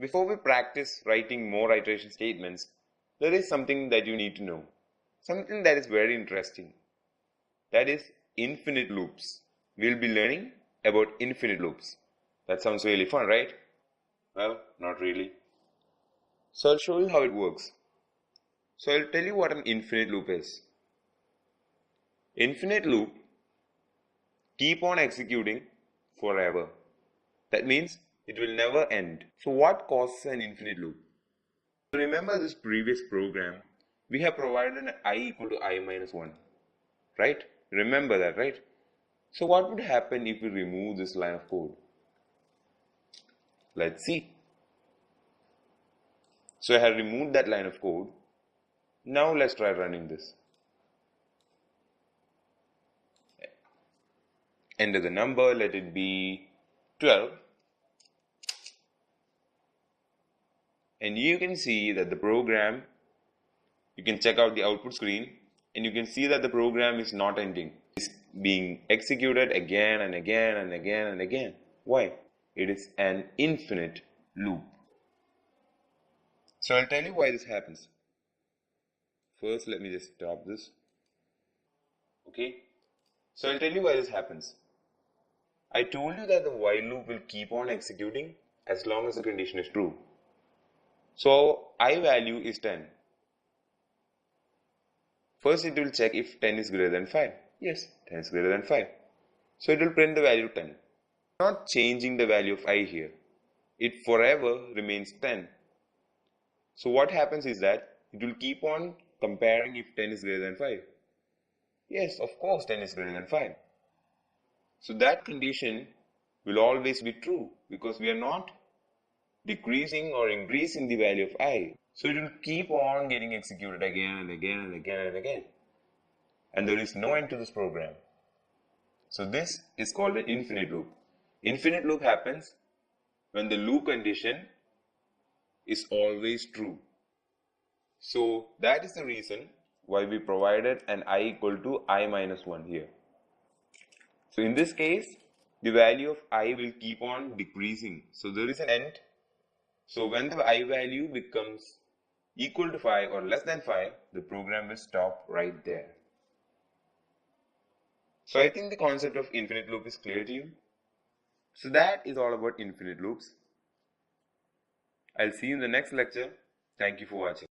Before we practice writing more iteration statements, there is something that you need to know. Something that is very interesting. That is infinite loops. We'll be learning about infinite loops. That sounds really fun, right? Well, not really. So I'll show you how it works. So I'll tell you what an infinite loop is. Infinite loop keep on executing forever. That means it will never end. So what causes an infinite loop? Remember this previous program, we have provided an I equal to I minus 1, right? Remember that, right? So what would happen if we remove this line of code? Let's see. So I have removed that line of code. Now let's try running this. Enter the number, let it be 12. And you can see that the program, you can check out the output screen and you can see that the program is not ending. It's being executed again and again and again and again. Why? It is an infinite loop. So I'll tell you why this happens. First, let me just stop this. Okay. So I'll tell you why this happens. I told you that the while loop will keep on executing as long as the condition is true. So I value is 10. First it will check if 10 is greater than 5. Yes, 10 is greater than 5. So it will print the value 10. Not changing the value of I here. It forever remains 10. So what happens is that it will keep on comparing if 10 is greater than 5. Yes, of course 10 is greater than 5. So that condition will always be true because we are not decreasing or increasing the value of I. So it will keep on getting executed again and again and again and again. And there is no end to this program. So this is called an infinite loop. Infinite loop happens when the loop condition is always true. So that is the reason why we provided an I equal to I minus 1 here. So in this case, the value of I will keep on decreasing. So there is an end. So when the I value becomes equal to 5 or less than 5, the program will stop right there. So I think the concept of infinite loop is clear to you. So that is all about infinite loops. I'll see you in the next lecture. Thank you for watching.